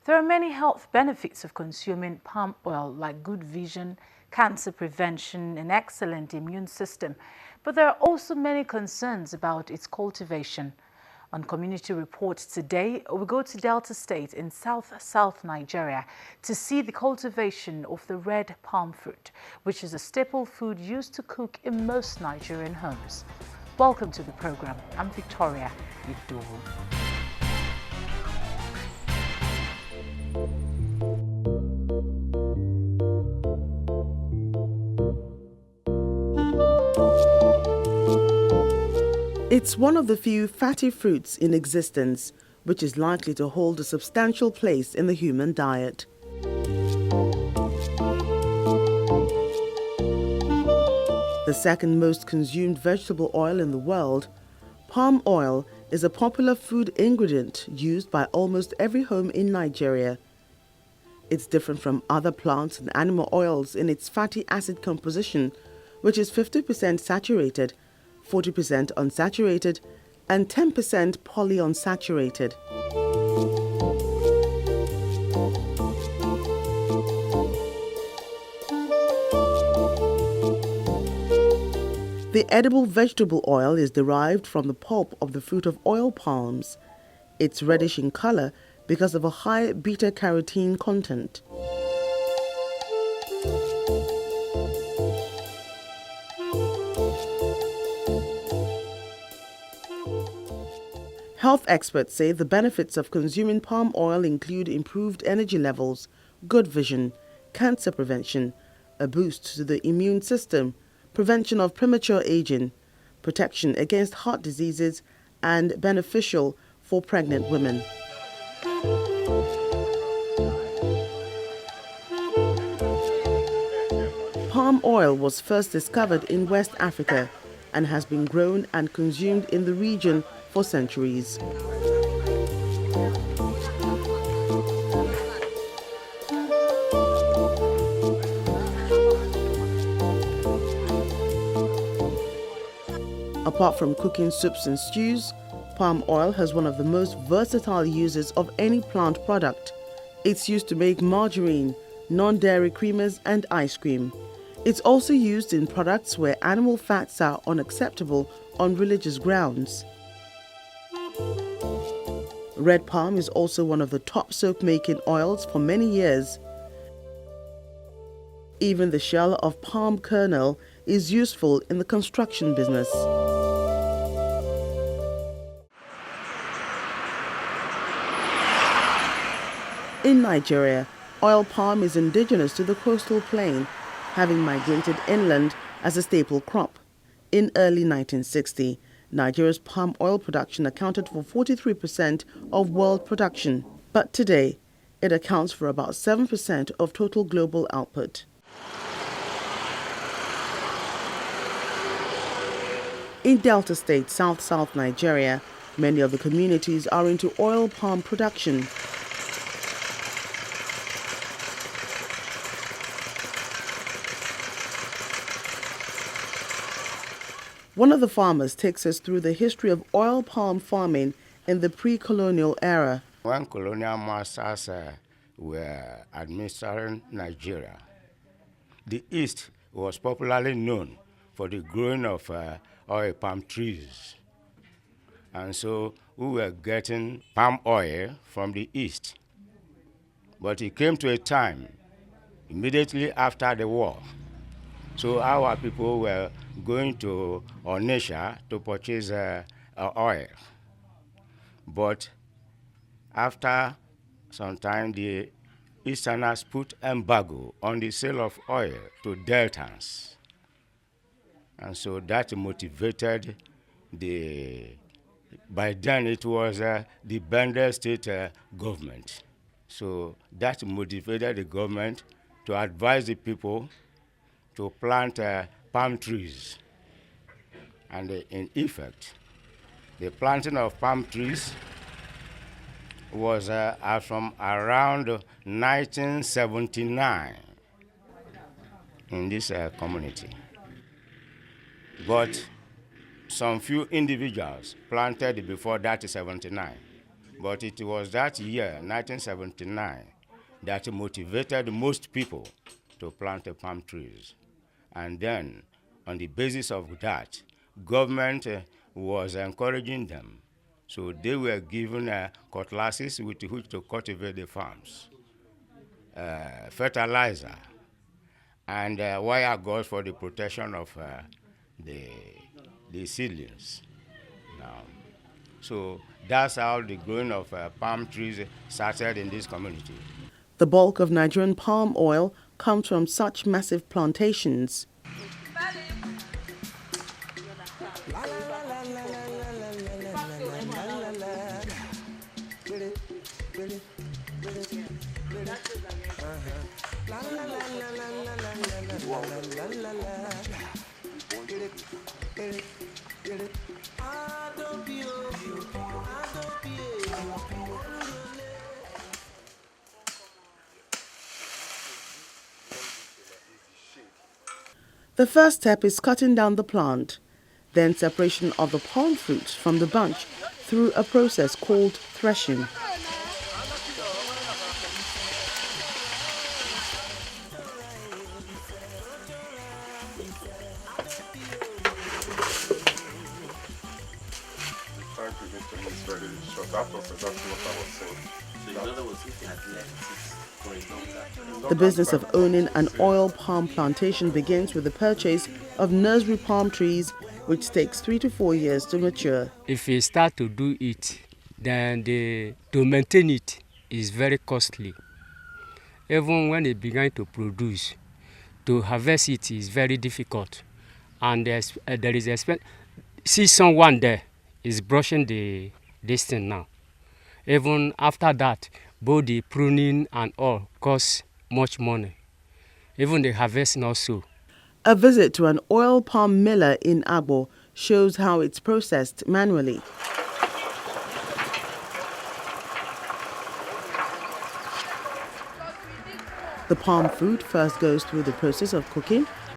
There are many health benefits of consuming palm oil, like good vision, cancer prevention, an excellent immune system, but there are also many concerns about its cultivation. On Community Report today, we go to Delta State in South Nigeria to see the cultivation of the red palm fruit, which is a staple food used to cook in most Nigerian homes. Welcome to the program. I'm Victoria Idowu. It's one of the few fatty fruits in existence, which is likely to hold a substantial place in the human diet. The second most consumed vegetable oil in the world, palm oil is a popular food ingredient used by almost every home in Nigeria. It's different from other plants and animal oils in its fatty acid composition, which is 50% saturated, 40% unsaturated, and 10% polyunsaturated. The edible vegetable oil is derived from the pulp of the fruit of oil palms. It's reddish in color because of a high beta-carotene content. Health experts say the benefits of consuming palm oil include improved energy levels, good vision, cancer prevention, a boost to the immune system, prevention of premature aging, protection against heart diseases, and beneficial for pregnant women. Palm oil was first discovered in West Africa and has been grown and consumed in the region for centuries. Apart from cooking soups and stews, palm oil has one of the most versatile uses of any plant product. It's used to make margarine, non-dairy creamers, and ice cream. It's also used in products where animal fats are unacceptable on religious grounds. Red palm is also one of the top soap-making oils for many years. Even the shell of palm kernel is useful in the construction business. In Nigeria, oil palm is indigenous to the coastal plain, having migrated inland as a staple crop. In early 1960, Nigeria's palm oil production accounted for 43% of world production, but today it accounts for about 7% of total global output. In Delta State, South Nigeria, many of the communities are into oil palm production. One of the farmers takes us through the history of oil palm farming in the pre-colonial era. When colonial masters were administering Nigeria, the East was popularly known for the growing of oil palm trees. And so we were getting palm oil from the East. But it came to a time, immediately after the war, so our people were going to Onitsha to purchase oil. But after some time, the Easterners put embargo on the sale of oil to Deltans. And so that motivated by then it was the Bender state government. So that motivated the government to advise the people to plant palm trees. And in effect, the planting of palm trees was from around 1979 in this community. But some few individuals planted before that 79. But it was that year, 1979, that motivated most people to plant the palm trees. And then, on the basis of that, government was encouraging them. So they were given cutlasses with which to cultivate the farms, fertilizer, and wire gauze for the protection of the seedlings. Now, so that's how the growing of palm trees started in this community. The bulk of Nigerian palm oil comes from such massive plantations. The first step is cutting down the plant, then separation of the palm fruit from the bunch through a process called threshing. The business of owning an oil palm plantation begins with the purchase of nursery palm trees, which takes 3 to 4 years to mature. If you start to do it, then to maintain it is very costly. Even when it begins to produce, to harvest it is very difficult. And there is expense. See someone there is brushing this thing now. Even after that, both the pruning and all costs much money. Even the harvesting also. A visit to an oil palm miller in Agbo shows how it's processed manually. The palm fruit first goes through the process of cooking